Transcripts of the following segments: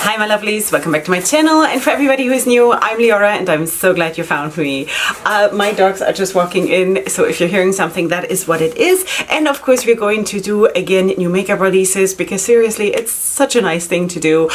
Hi my lovelies, welcome back to my channel, and for everybody who is new, I'm Leorah and I'm so glad you found me. My dogs are just walking in, so if you're hearing something, that is what it is. And of course we're going to do again new makeup releases because seriously it's such a nice thing to do.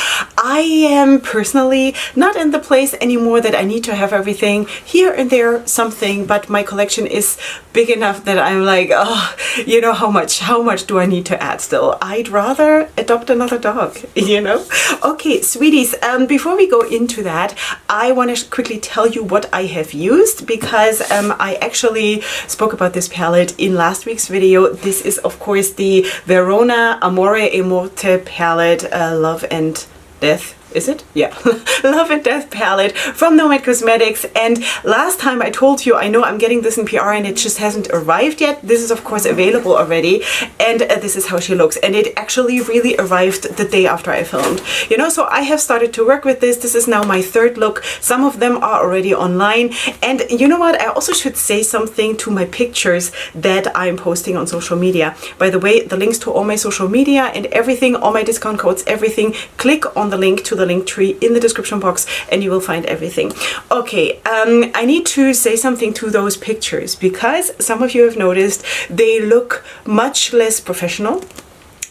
I am personally not in the place anymore that I need to have everything, here and there something, but my collection is big enough that I'm like, oh, you know, how much do I need to add still? I'd rather adopt another dog, you know? Okay, sweeties, before we go into that, I want to quickly tell you what I have used because I actually spoke about this palette in last week's video. This is of course the Verona Amore e Morte palette, Love and Death. Is it? Yeah. Love and Death palette from Electron Cosmetics. And last time I told you, I know I'm getting this in PR and it just hasn't arrived yet. This is of course available already. And this is how she looks. And it actually really arrived the day after I filmed. You know, so I have started to work with this. This is now my third look. Some of them are already online. And you know what? I also should say something to my pictures that I'm posting on social media. By the way, the links to all my social media and everything, all my discount codes, everything, click on the link to the link tree in the description box and you will find everything. Okay, I need to say something to those pictures because some of you have noticed they look much less professional.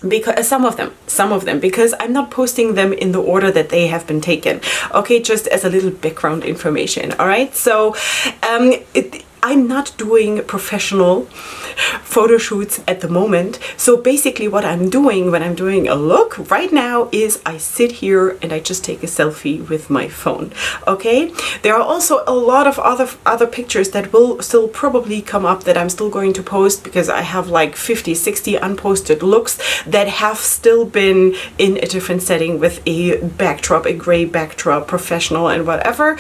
Because some of them, because I'm not posting them in the order that they have been taken. Okay, just as a little background information. All right, so I'm not doing professional photo shoots at the moment. So basically what I'm doing when I'm doing a look right now is I sit here and I just take a selfie with my phone. Okay, there are also a lot of other pictures that will still probably come up that I'm still going to post because I have like 50-60 unposted looks that have still been in a different setting with a backdrop, a gray backdrop, professional and whatever.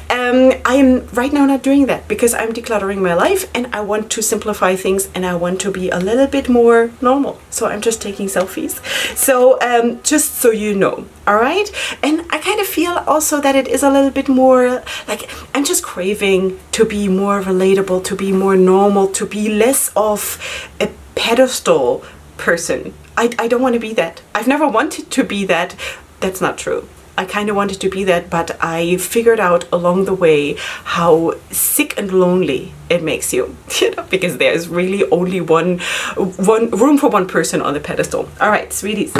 I'm right now not doing that because I'm decluttering my life and I want to simplify things and I want to be a little bit more normal. So I'm just taking selfies. So just so you know, all right? And I kind of feel also that it is a little bit more like I'm just craving to be more relatable, to be more normal, to be less of a pedestal person. I don't want to be that. I've never wanted to be that. That's not true. I kind of wanted to be that, but I figured out along the way how sick and lonely it makes you, you know, because there's really only one room for one person on the pedestal. All right, sweeties.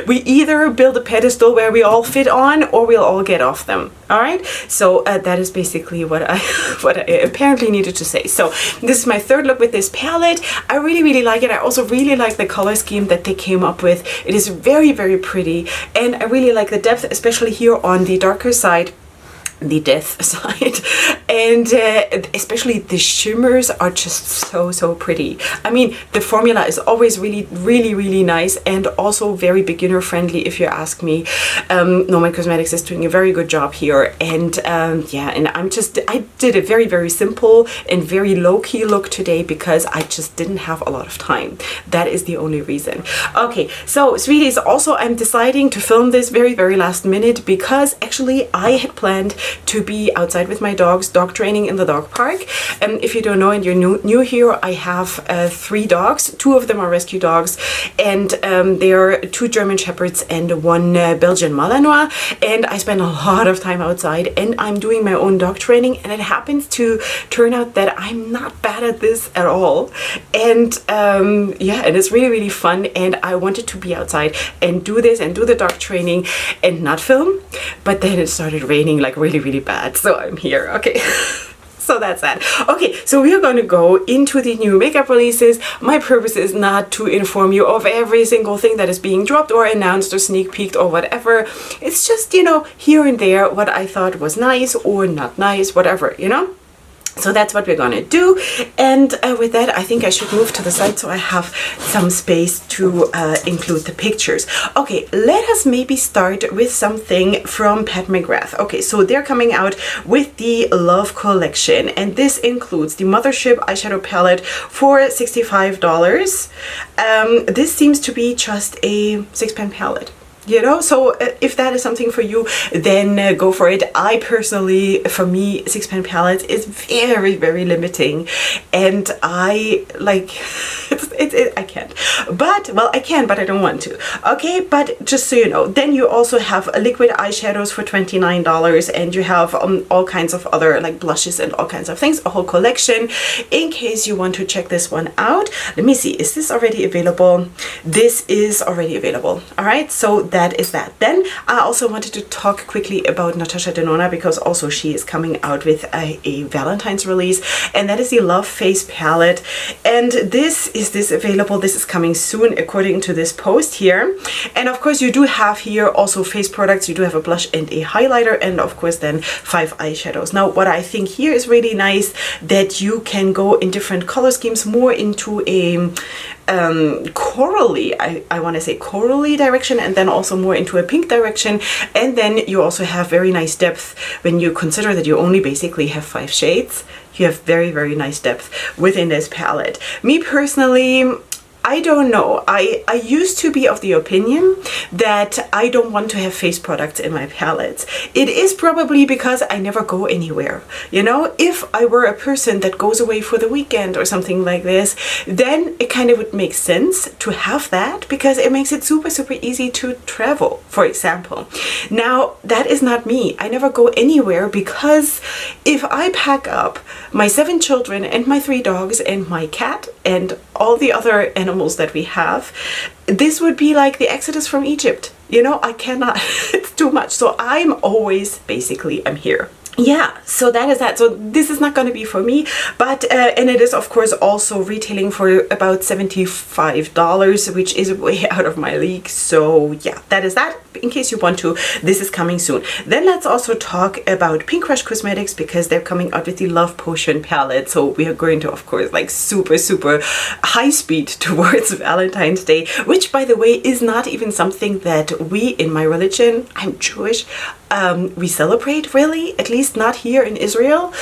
We either build a pedestal where we all fit on or we'll all get off them. All right, so that is basically what I apparently needed to say. So this is my third look with this palette. I really like it. I also really like the color scheme that they came up with. It is very pretty and I really like the depth, especially here on the darker side, the death side, and especially the shimmers are just so pretty. I mean, the formula is always really nice and also very beginner friendly if you ask me. Electron Cosmetics is doing a very good job here, and yeah, and I did a very simple and very low-key look today because I just didn't have a lot of time. That is the only reason. Okay, so sweeties, also I'm deciding to film this very last minute because actually I had planned to be outside with my dogs, dog training in the dog park. If you don't know and you're new here, I have 3 dogs. 2 of them are rescue dogs, and they are 2 German Shepherds and 1 Belgian Malinois. And I spend a lot of time outside, and I'm doing my own dog training, and it happens to turn out that I'm not bad at this at all. And yeah, and it's really fun. And I wanted to be outside and do this and do the dog training and not film, but then it started raining like really bad, so I'm here. Okay. So that's that. Okay, so we are going to go into the new makeup releases. My purpose is not to inform you of every single thing that is being dropped or announced or sneak peeked or whatever. It's just, you know, here and there what I thought was nice or not nice, whatever, you know. So that's what we're gonna do, and with that I think I should move to the side so I have some space to include the pictures. Okay, let us maybe start with something from McGrath. Okay, so they're coming out with the Love collection, and this includes the Mothership eyeshadow palette for $65. This seems to be just a 6-pan palette. You know, so if that is something for you, then go for it. I personally, for me, 6-pan palettes is very limiting, and I like I can't. But, well, I can, but I don't want to. Okay, but just so you know, then you also have liquid eyeshadows for $29, and you have all kinds of other like blushes and all kinds of things, a whole collection, in case you want to check this one out. Let me see, is this already available? This is already available. All right, so that is that. Then I also wanted to talk quickly about Natasha Denona, because also she is coming out with a Valentine's release, and that is the Love Face palette. And this available. This is coming soon according to this post here. And of course you do have here also face products. You do have a blush and a highlighter, and of course then 5 eyeshadows. Now what I think here is really nice, that you can go in different color schemes, more into a corally, I want to say corally direction, and then also more into a pink direction. And then you also have very nice depth when you consider that you only basically have 5 shades. You have very, very nice depth within this palette. Me personally, I don't know. I used to be of the opinion that I don't want to have face products in my palettes. It is probably because I never go anywhere. You know, if I were a person that goes away for the weekend or something like this, then it kind of would make sense to have that, because it makes it super, super easy to travel, for example. Now, that is not me. I never go anywhere, because if I pack up my 7 children and my 3 dogs and my cat and all the other animals that we have, this would be like the Exodus from Egypt. You know, I cannot, it's too much. So I'm always, basically, I'm here. Yeah, so that is that. So this is not going to be for me, but and it is of course also retailing for about $75, which is way out of my league. So yeah, that is that. In case you want to, this is coming soon. Then let's also talk about Pink Crush Cosmetics, because they're coming out with the Love Potion palette. So we are going to, of course, like super, super high speed towards Valentine's Day, which by the way is not even something that we in my religion, I'm Jewish, we celebrate, really, at least not here in Israel.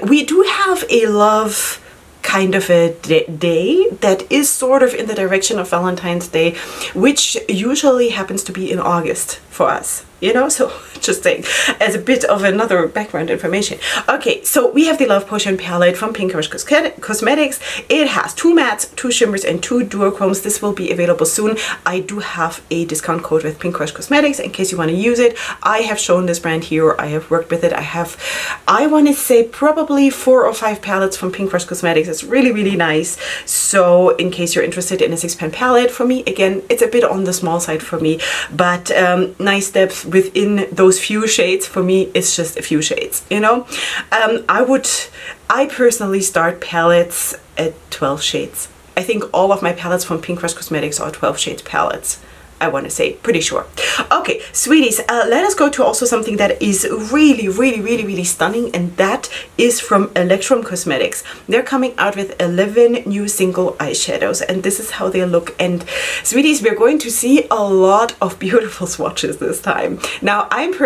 We do have a love kind of a day that is sort of in the direction of Valentine's Day, which usually happens to be in August for us. You know, so just saying, as a bit of another background information. Okay, so we have the Love Potion palette from Pink Crush Cosmetics. It has 2 mattes, 2 shimmers, and 2 duochromes. This will be available soon. I do have a discount code with Pink Crush Cosmetics in case you want to use it. I have shown this brand here. I have worked with it. I want to say probably 4 or 5 palettes from Pink Crush Cosmetics. It's really, really nice. So in case you're interested in a 6-pan palette, for me, again, it's a bit on the small side for me, but nice depth within those few shades. For me, it's just a few shades, you know. I personally start palettes at 12 shades. I think all of my palettes from Pink Crush Cosmetics are 12 shades palettes. I want to say, pretty sure. Okay, sweeties, let us go to also something that is really, really, really, really stunning, and that is from Electron Cosmetics. They're coming out with 11 new single eyeshadows, and this is how they look. And sweeties, we're going to see a lot of beautiful swatches this time. Now, I've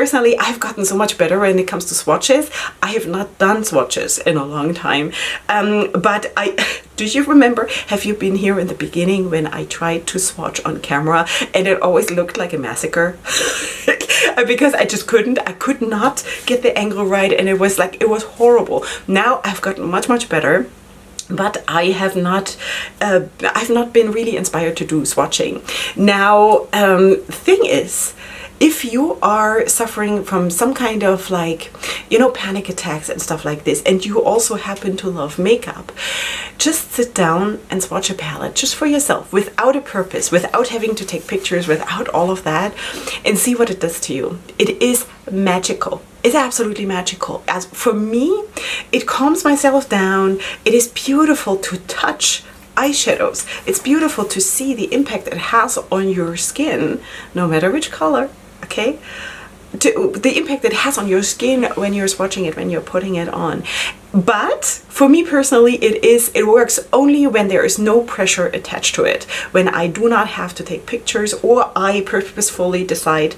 gotten so much better when it comes to swatches. I have not done swatches in a long time, but do you remember, have you been here in the beginning when I tried to swatch on camera and it always looked like a massacre? Because I could not get the angle right, and it was horrible. Now I've gotten much, much better. But I've not been really inspired to do swatching. Now, thing is, if you are suffering from some kind of panic attacks and stuff like this, and you also happen to love makeup, just sit down and swatch a palette just for yourself, without a purpose, without having to take pictures, without all of that, and see what it does to you. It is magical. It's absolutely magical. As for me, it calms myself down. It is beautiful to touch eyeshadows. It's beautiful to see the impact it has on your skin, no matter which color. Okay, the impact it has on your skin when you're swatching it, when you're putting it on. But for me personally, it works only when there is no pressure attached to it, when I do not have to take pictures, or I purposefully decide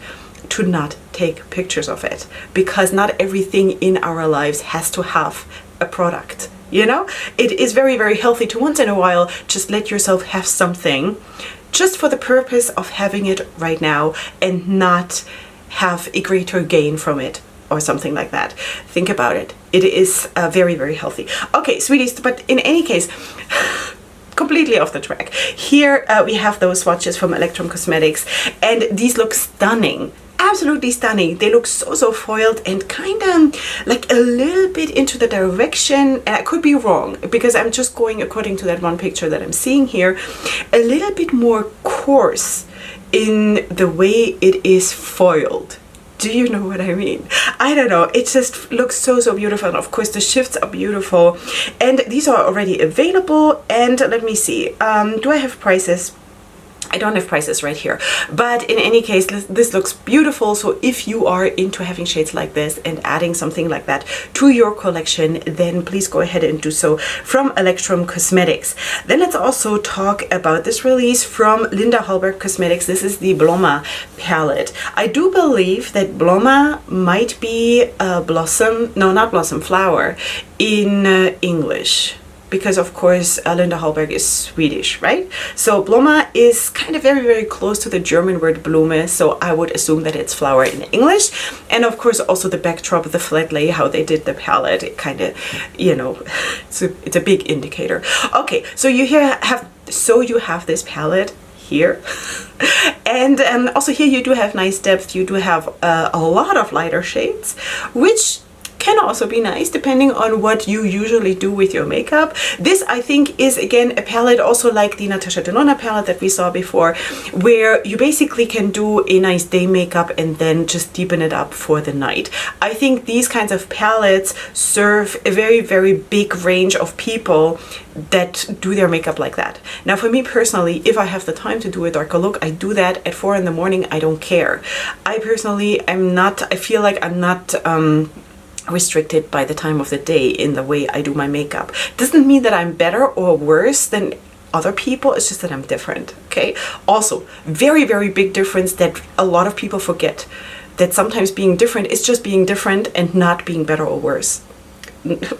to not take pictures of it, because not everything in our lives has to have a product. You know, it is very, very healthy to once in a while just let yourself have something, just for the purpose of having it right now, and not have a greater gain from it or something like that. Think about it. It is very, very healthy. Okay, sweeties, but in any case, completely off the track. Here we have those swatches from Electron Cosmetics, and these look stunning. Absolutely stunning. They look so foiled and kind of like a little bit into the direction, and I could be wrong because I'm just going according to that one picture that I'm seeing here, a little bit more coarse in the way it is foiled. Do you know what I mean? I don't know. It just looks so beautiful. And of course the shifts are beautiful. And these are already available. And let me see. Do I have prices? I don't have prices right here, but in any case, this looks beautiful. So if you are into having shades like this and adding something like that to your collection, then please go ahead and do so from Electron Cosmetics. Then let's also talk about this release from Linda Hallberg Cosmetics. This is the Bloma palette. I do believe that Bloma might be a blossom, no, not blossom, flower in English. Because of course Linda Hallberg is Swedish, right? So Bloma is kind of very close to the German word Blume, so I would assume that it's flower in English. And of course also the backdrop, the flat lay, how they did the palette, it kind of, you know, it's a big indicator. Okay, so you have this palette here. And also here you do have nice depth, you do have a lot of lighter shades, which can also be nice depending on what you usually do with your makeup. This I think is again a palette also like the Natasha Denona palette that we saw before, where you basically can do a nice day makeup and then just deepen it up for the night. I think these kinds of palettes serve a very big range of people that do their makeup like that. Now for me personally, if I have the time to do a darker look, I do that at 4 in the morning. I don't care. I personally I feel like I'm not restricted by the time of the day in the way I do my makeup. Doesn't mean that I'm better or worse than other people, it's just that I'm different, okay? Also, very big difference that a lot of people forget, that sometimes being different is just being different and not being better or worse.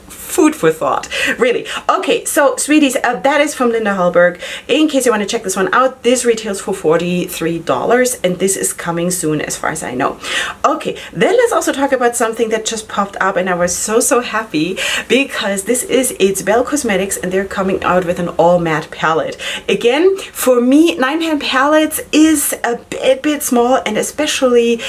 Food for thought, really. Okay, so sweeties, that is from Linda Hallberg. In case you want to check this one out, this retails for $43 and this is coming soon as far as I know. Okay, then let's also talk about something that just popped up and I was so happy because this is It's Belle Cosmetics and they're coming out with an all matte palette. Again, for me, 9-pan palettes is a bit small, and especially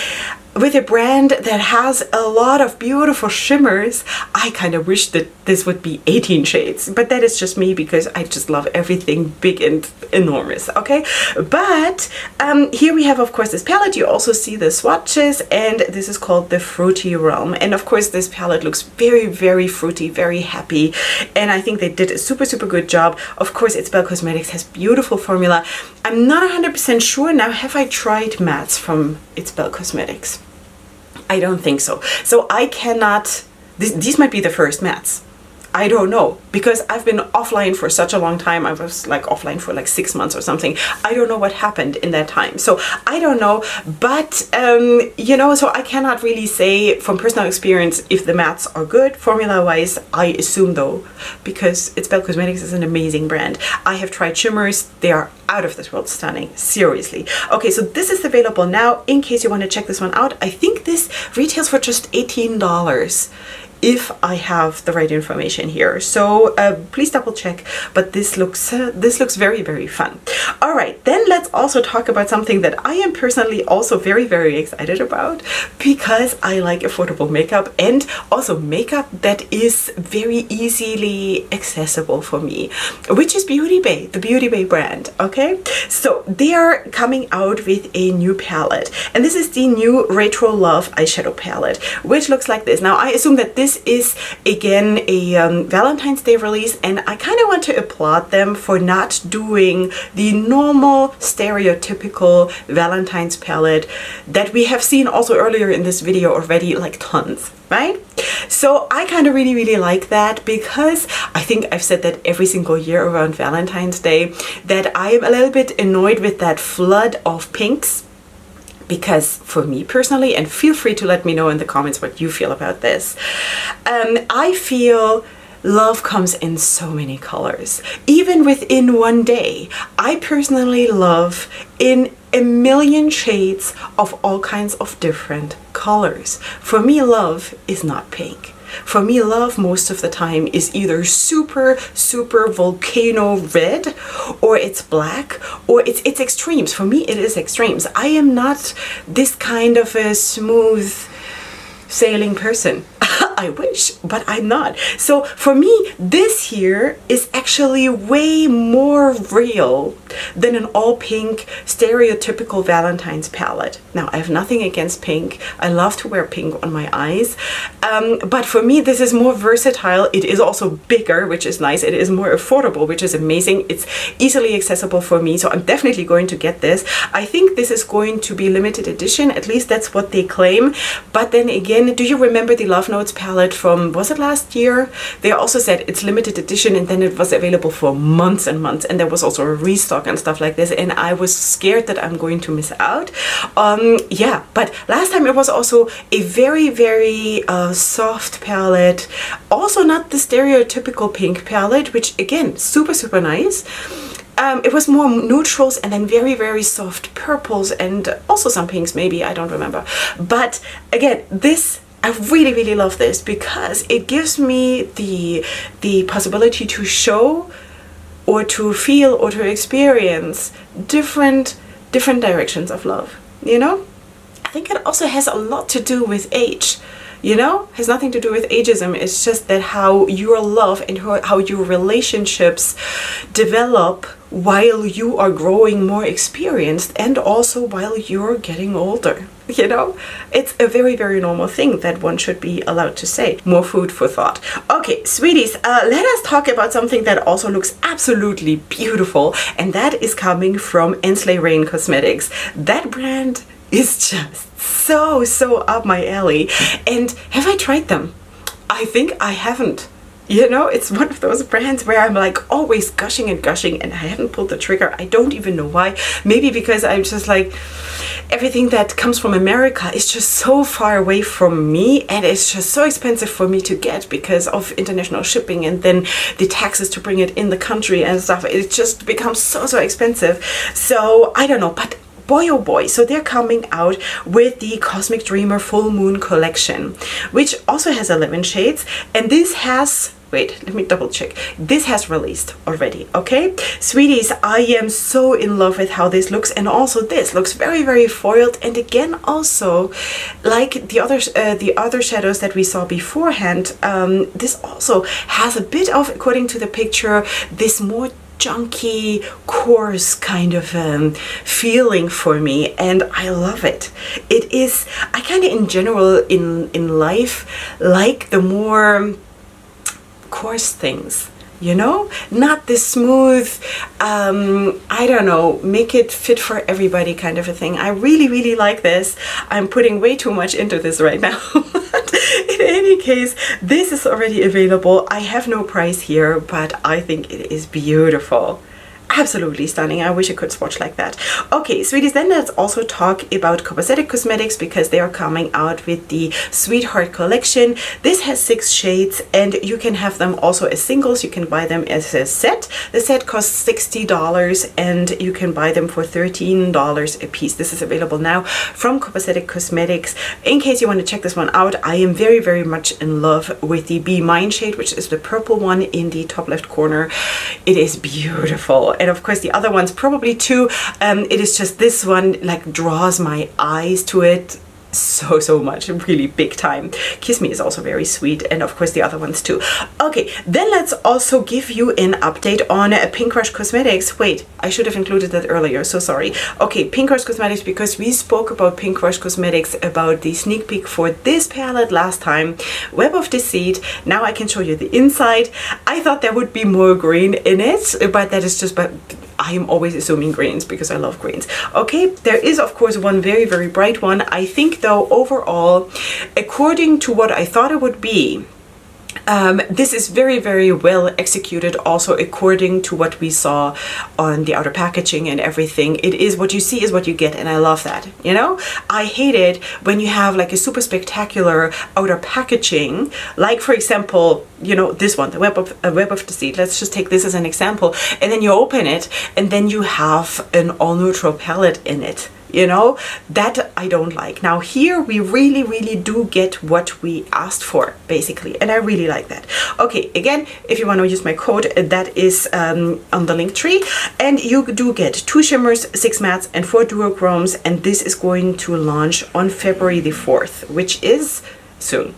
with a brand that has a lot of beautiful shimmers, I kind of wish that this would be 18 shades, but that is just me because I just love everything big and enormous, okay? But here we have, of course, this palette. You also see the swatches, and this is called the Fruity Realm. And of course, this palette looks very fruity, very happy, and I think they did a super good job. Of course, It's Belle Cosmetics has beautiful formula. I'm not 100% sure. Now, have I tried mattes from It's Belle Cosmetics? I don't think so. So I cannot, these might be the first mattes. I don't know, because I've been offline for such a long time. I was like offline for like 6 months or something. I don't know what happened in that time. So I don't know, but you know, so I cannot really say from personal experience if the mattes are good formula wise. I assume though, because It's Belle Cosmetics is an amazing brand. I have tried shimmers. They are out of this world stunning, seriously. Okay, so this is available now in case you want to check this one out. I think this retails for just $18. If I have the right information here, so please double check. But this looks very fun. All right, then let's also talk about something that I am personally also very excited about, because I like affordable makeup and also makeup that is very easily accessible for me, which is Beauty Bay, the Beauty Bay brand. Okay, so they are coming out with a new palette, and this is the new Retro Love eyeshadow palette, which looks like this. Now I assume that this is again a Valentine's Day release, and I kind of want to applaud them for not doing the normal stereotypical Valentine's palette that we have seen also earlier in this video already, like tons, right? So I kind of really like that, because I think I've said that every single year around Valentine's Day, that I am a little bit annoyed with that flood of pinks. Because for me personally, and feel free to let me know in the comments what you feel about this, I feel love comes in so many colors, even within one day. I personally love in a million shades of all kinds of different colors. For me, love is not pink. For me, love most of the time is either super, super volcano red, or it's black, or it's extremes. For me, it is extremes. I am not this kind of a smooth sailing person. I wish, but I'm not. So for me, this here is actually way more real than an all pink stereotypical Valentine's palette. Now, I have nothing against pink. I love to wear pink on my eyes. But for me, this is more versatile. It is also bigger, which is nice. It is more affordable, which is amazing. It's easily accessible for me. So I'm definitely going to get this. I think this is going to be limited edition. At least that's what they claim. But then again, do you remember the Love Notes palette from, was it last year? They also said it's limited edition, and then it was available for months and months, and there was also a restock and stuff like this, and I was scared that I'm going to miss out. Yeah, but last time it was also a very, very soft palette, also not the stereotypical pink palette, which again, super, super nice. It was more neutrals and then very, very soft purples and also some pinks maybe, I don't remember. But again, this, I really, really love this because it gives me the possibility to show or to feel or to experience different directions of love, you know? I think it also has a lot to do with age. You know, has nothing to do with ageism. It's just that how your love and how your relationships develop while you are growing more experienced and also while you're getting older. You know, it's a very, very normal thing that one should be allowed to say. More food for thought. Okay, sweeties, let us talk about something that also looks absolutely beautiful, and that is coming from Ensley Cosmetics. That brand is just so up my alley. And have I tried them? I think I haven't. You know, it's one of those brands where I'm like always gushing and I haven't pulled the trigger. I don't even know why. Maybe because I'm just like, everything that comes from America is just so far away from me, and it's just so expensive for me to get because of international shipping and then the taxes to bring it in the country and stuff. It just becomes so expensive. So I don't know, but boy oh boy, so they're coming out with the Cosmic Dreamer Full Moon collection, which also has 11 shades, and this has, wait, let me double check. This has released already, okay? Sweeties, I am so in love with how this looks, and also this looks very, very foiled, and again also, like the other shadows that we saw beforehand, this also has a bit of, according to the picture, this more junky, coarse kind of feeling for me, and I love it. It is, I kind of in general in life like the more coarse things, you know, not the smooth, I don't know, make it fit for everybody kind of a thing. I really, really like this. I'm putting way too much into this right now. In any case, this is already available. I have no price here, but I think it is beautiful. Absolutely stunning. I wish I could swatch like that. Okay, sweeties, then let's also talk about Copacetic Cosmetics because they are coming out with the Sweetheart collection. This has 6 shades, and you can have them also as singles. You can buy them as a set. The set costs $60 and you can buy them for $13 a piece. This is available now from Copacetic Cosmetics. In case you want to check this one out, I am very, very much in love with the Be Mine shade, which is the purple one in the top left corner. It is beautiful. And of course the other ones probably too. It is just this one like draws my eyes to it so much, really big time. Kiss Me is also very sweet, and of course the other ones too. Okay, then let's also give you an update on Pink Rush Cosmetics. Wait, I should have included that earlier, so sorry. Okay, Pink Rush Cosmetics, because we spoke about Pink Rush Cosmetics about the sneak peek for this palette last time, Web of Deceit. Now I can show you the inside. I thought there would be more green in it, but that is just, but I am always assuming greens because I love greens. Okay, there is of course one very, very bright one. I think though overall, according to what I thought it would be, this is very, very well executed also according to what we saw on the outer packaging and everything. It is what you see is what you get, and I love that, you know? I hate it when you have like a super spectacular outer packaging, like for example, you know, this one, the Web of Deceit. Let's just take this as an example, and then you open it and then you have an all neutral palette in it. you know, that I don't like. Now here we really do get what we asked for, basically, and I really like that. Okay, again, if you want to use my code, that is on the link tree, and you do get 2 shimmers, 6 mattes, and 4 duochromes, and this is going to launch on February the 4th, which is soon.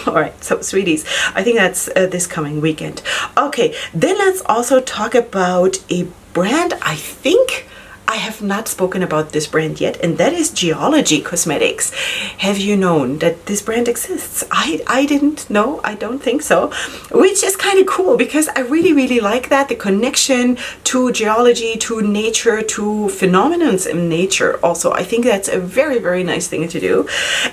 All right, so sweeties, I think that's this coming weekend. Okay, then let's also talk about a brand I think I have not spoken about this brand yet, and that is Geology Cosmetics. Have you known that this brand exists? I didn't know, I don't think so, which is kind of cool because I really like that, the connection to geology, to nature, to phenomena in nature also. I think that's a very nice thing to do.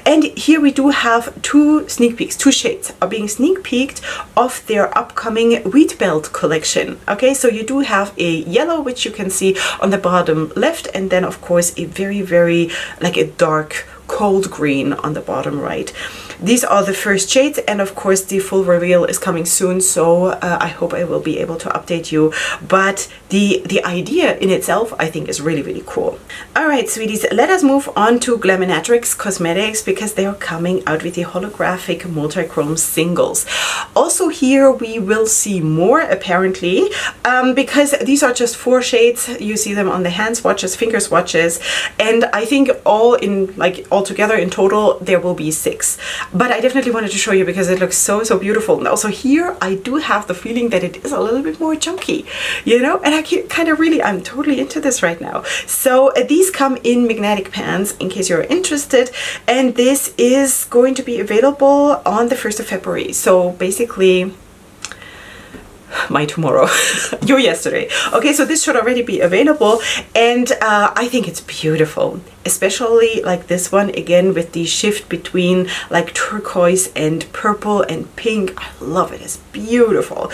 And here we do have 2 sneak peeks, 2 shades are being sneak peeked of their upcoming Wheat Belt collection. Okay, so you do have a yellow, which you can see on the bottom left, and then of course a very like a dark cold green on the bottom right. These are the first shades, and of course the full reveal is coming soon, so I hope I will be able to update you, but the idea in itself I think is really cool. All right, sweeties, let us move on to Glaminatrix Cosmetics, because they are coming out with the holographic multi-chrome singles. Also here we will see more apparently, because these are just 4 shades. You see them on the hand swatches, finger swatches, and I think all together in total there will be 6. But I definitely wanted to show you because it looks so beautiful. And also here I do have the feeling that it is a little bit more chunky, you know, and I kind of I'm totally into this right now. So these come in magnetic pans in case you're interested, and this is going to be available on the 1st of February. So basically my tomorrow, your yesterday. Okay, so this should already be available, and I think it's beautiful, especially like this one again with the shift between like turquoise and purple and pink. I love it, it's beautiful.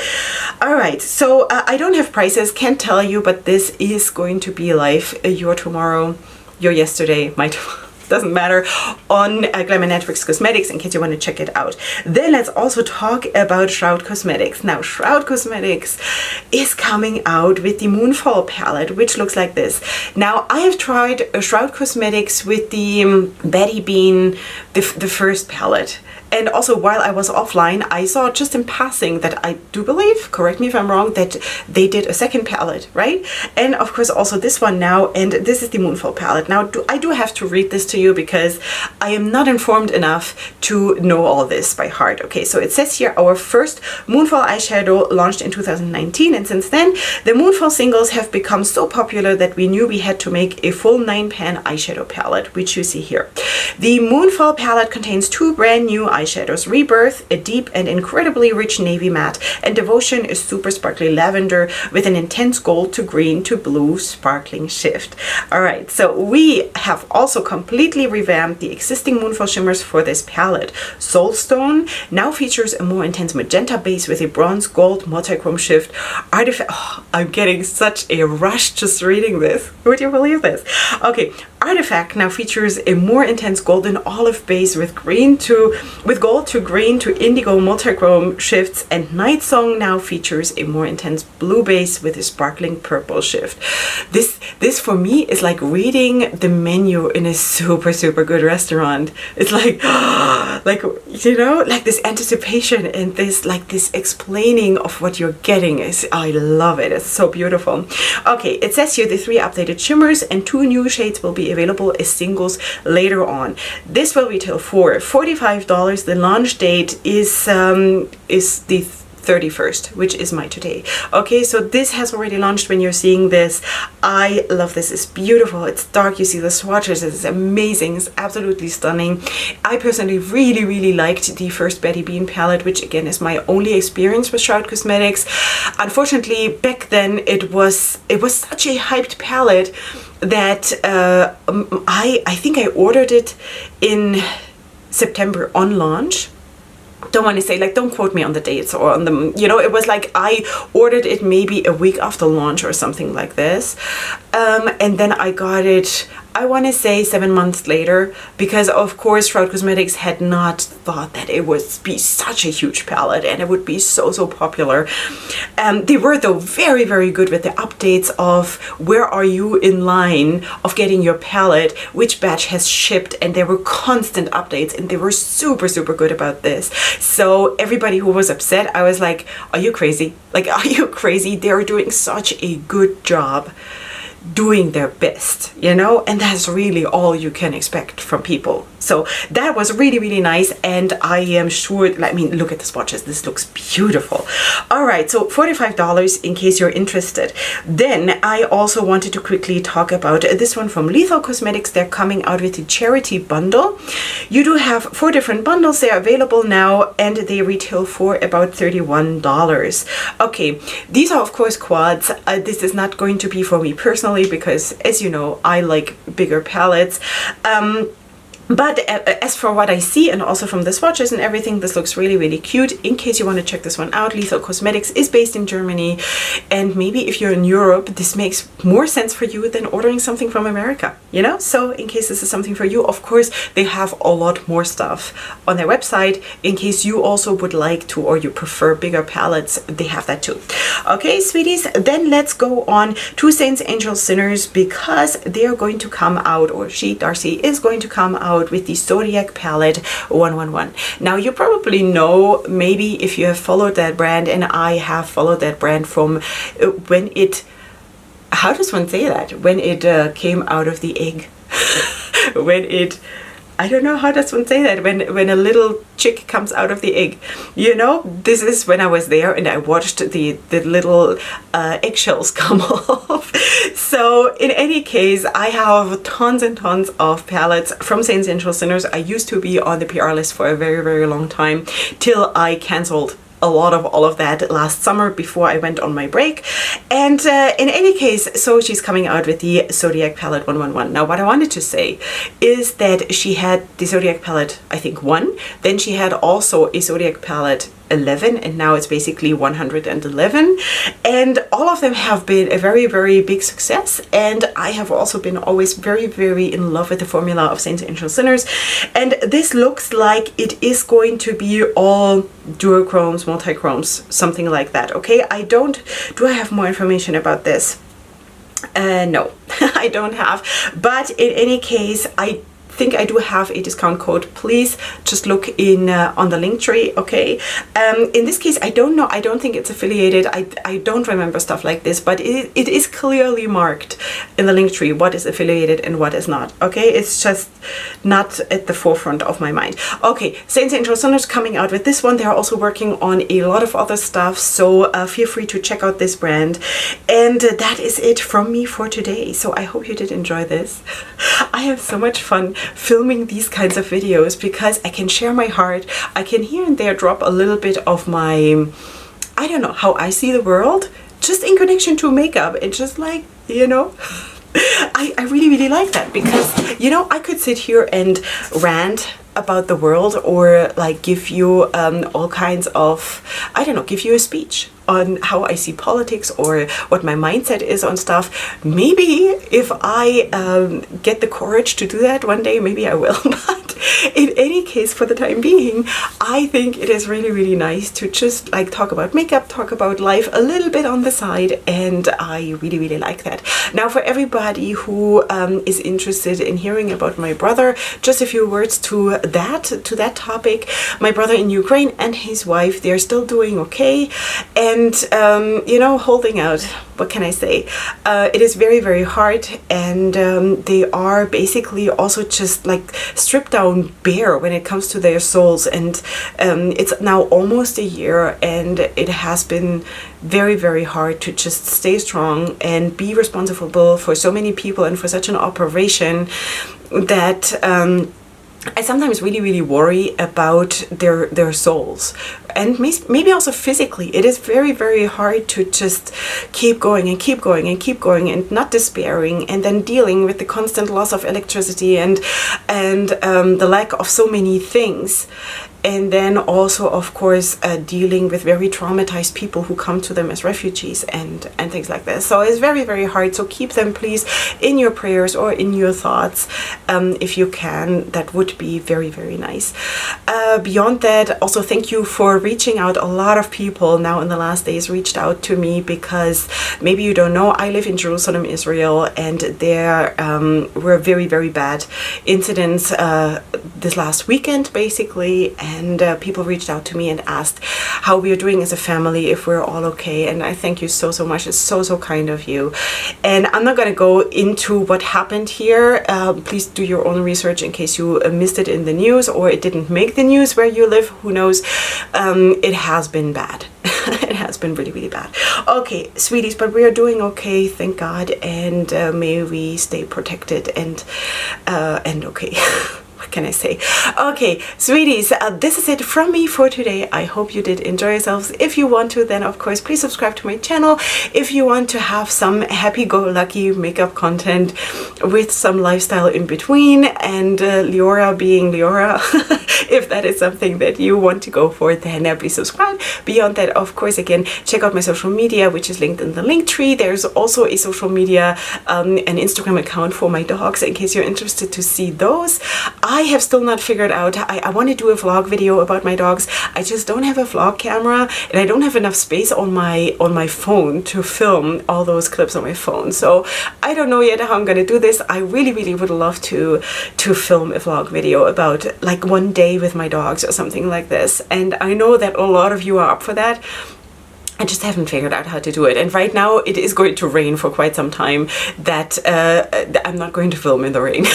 All right, so I don't have prices, can't tell you, but this is going to be live, your tomorrow, your yesterday, my tomorrow. Doesn't matter, on Glaminatrix Cosmetics in case you want to check it out. Then let's also talk about Shroud Cosmetics. Now Shroud Cosmetics is coming out with the Moonfall palette, which looks like this. Now I have tried Shroud Cosmetics with the Betty Bean, the first palette. And also while I was offline, I saw just in passing that I do believe, correct me if I'm wrong, that they did a second palette, right? And of course also this one now, and this is the Moonfall palette. Now I do have to read this to you because I am not informed enough to know all this by heart. Okay, so it says here, our first Moonfall eyeshadow launched in 2019, and since then the Moonfall singles have become so popular that we knew we had to make a full 9-pan eyeshadow palette, which you see here. The Moonfall palette contains 2 brand new eyeshadows, Rebirth, a deep and incredibly rich navy matte, and Devotion is super sparkly lavender with an intense gold to green to blue sparkling shift. All right, so we have also completely revamped the existing Moonfall shimmers for this palette. Soulstone now features a more intense magenta base with a bronze gold multi-chrome shift. Artifact, oh, I'm getting such a rush just reading this. Would you believe this? Okay, Artifact now features a more intense golden olive base with gold to green to indigo multi-chrome shifts, and Night Song now features a more intense blue base with a sparkling purple shift. This for me is like reading the menu in a super good restaurant. It's like like, you know, like this anticipation and this explaining of what you're getting is, I love it. It's so beautiful. Okay, it says here the 3 updated shimmers and 2 new shades will be available as singles later on. This will retail for $45. The launch date is the 31st, which is my today. Okay, so this has already launched when you're seeing this. I love this. It's beautiful. It's dark. You see the swatches. It's amazing. It's absolutely stunning. I personally really liked the first Betty Bean palette, which again is my only experience with Shroud Cosmetics. Unfortunately, back then it was such a hyped palette that I think I ordered it in September on launch. Don't want to say, like, don't quote me on the dates or on the, you know, it was like I ordered it maybe a week after launch or something like this, and then I got it, I want to say 7 months later, because of course Shroud Cosmetics had not thought that it would be such a huge palette and it would be so popular. They were though very, very good with the updates of where are you in line of getting your palette, which batch has shipped, and there were constant updates, and they were super good about this. So everybody who was upset, I was like, are you crazy? Like, are you crazy? They're doing such a good job doing their best, you know, and that's really all you can expect from people. So that was really nice, and I am sure, I mean, look at the swatches, this looks beautiful. All right, so $45 in case you're interested. Then I also wanted to quickly talk about this one from Electron Cosmetics. They're coming out with the charity bundle. You do have 4 different bundles. They're available now, and they retail for about $31. Okay, these are of course quads. This is not going to be for me personally, because as you know, I like bigger palettes. But as for what I see, and also from the swatches and everything, this looks really cute. In case you want to check this one out, Electron Cosmetics is based in Germany, and maybe if you're in Europe, this makes more sense for you than ordering something from America, you know? So in case this is something for you, of course, they have a lot more stuff on their website. In case you also would like to, or you prefer bigger palettes, they have that too. Okay, sweeties, then let's go on to Saints, Angels, Sinners, because they are going to come out, or she, Darcy, is going to come out with the Zodiac palette 111. Now you probably know, maybe if you have followed that brand, and I have followed that brand from when it, how does one say that? When it came out of the egg. When it, I don't know how does one say that, when a little chick comes out of the egg, you know, this is when I was there and I watched the little eggshells come off. So in any case, I have tons and tons of palettes from Saints, Angels, Sinners. I used to be on the PR list for a very long time, till I cancelled a lot of all of that last summer before I went on my break. And in any case, so she's coming out with the Zodiac palette 111. Now what I wanted to say is that she had the Zodiac palette, I think 1, then she had also a Zodiac palette 11, and now it's basically 111, and all of them have been a very big success. And I have also been always very in love with the formula of Saints, Angels, Sinners, and this looks like it is going to be all duochromes, multichromes, something like that. Okay, do I have more information about this? No, I don't have, but in any case, I think I do have a discount code. Please just look in on the link tree. Okay, in this case, I don't know, I don't think it's affiliated. I don't remember stuff like this, but it is clearly marked in the link tree what is affiliated and what is not. Okay, it's just not at the forefront of my mind. Okay, Saints, Angels, Sinners coming out with this one. They're also working on a lot of other stuff, so feel free to check out this brand. And that is it from me for today. So I hope you did enjoy this. I have so much fun filming these kinds of videos because I can share my heart. I can here and there drop a little bit of my, I don't know, how I see the world, just in connection to makeup. It's just like, you know, I really like that, because, you know, I could sit here and rant about the world, or like give you all kinds of, I don't know, give you a speech on how I see politics or what my mindset is on stuff. Maybe if I get the courage to do that one day, maybe I will. But in any case, for the time being, I think it is really nice to just like talk about makeup, talk about life a little bit on the side, and I really like that. Now, for everybody who is interested in hearing about my brother, just a few words to that topic. My brother in Ukraine and his wife, they're still doing okay, and you know, holding out. What can I say? It is very hard, and they are basically also just like stripped down bare when it comes to their souls, and it's now almost a year, and it has been very hard to just stay strong and be responsible for so many people and for such an operation that I sometimes really worry about their souls, and maybe also physically. It is very hard to just keep going and not despairing, and then dealing with the constant loss of electricity and the lack of so many things. and then also, of course, dealing with very traumatized people who come to them as refugees and things like this. So it's very, very hard. So keep them, please, in your prayers or in your thoughts, if you can. That would be very, very nice. Beyond that, also thank you for reaching out. A lot of people now in the last days reached out to me because maybe you don't know, I live in Jerusalem, Israel, and there were very, very bad incidents this last weekend, basically, and people reached out to me and asked how we are doing as a family, if we're all okay, and I thank you so, so much. It's so, so kind of you. And I'm not going to go into what happened here. Please do your own research in case you missed it in the news or it didn't make the news where you live. Who knows? It has been bad. It has been really, really bad. Okay, sweeties, but we are doing okay, thank God, and may we stay protected and okay. What can I say? Okay, sweeties, this is it from me for today. I hope you did enjoy yourselves. If you want to, then of course, please subscribe to my channel. If you want to have some happy-go-lucky makeup content with some lifestyle in between, and Leorah being Leorah, if that is something that you want to go for, then please subscribe. Beyond that, of course, again, check out my social media, which is linked in the link tree. There's also a social media, an Instagram account for my dogs, in case you're interested to see those. I have still not figured out, I want to do a vlog video about my dogs. I just don't have a vlog camera, and I don't have enough space on my phone to film all those clips on my phone. So I don't know yet how I'm going to do this. I really, really would love to film a vlog video about like one day with my dogs or something like this. And I know that a lot of you are up for that. I just haven't figured out how to do it. And right now it is going to rain for quite some time, that I'm not going to film in the rain.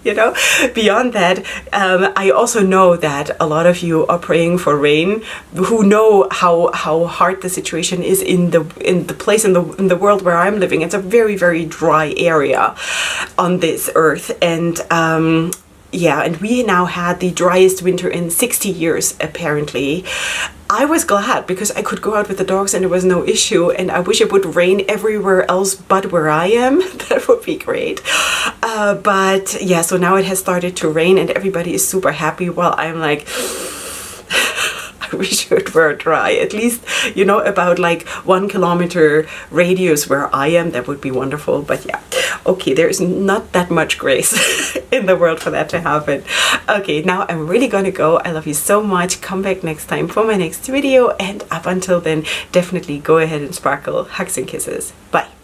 You know, beyond that, I also know that a lot of you are praying for rain, who know how hard the situation is in the place in the world where I'm living. It's a very, very dry area on this earth, and yeah, and we now had the driest winter in 60 years, apparently. I was glad because I could go out with the dogs and there was no issue, and I wish it would rain everywhere else but where I am. That would be great. But yeah, so now it has started to rain and everybody is super happy while I'm like, I wish it were dry. At least, you know, about like 1 kilometer radius where I am, that would be wonderful. But yeah, okay, there's not that much grace in the world for that to happen. Okay, now I'm really gonna go. I love you so much. Come back next time for my next video, and up until then, definitely go ahead and sparkle. Hugs and kisses. Bye.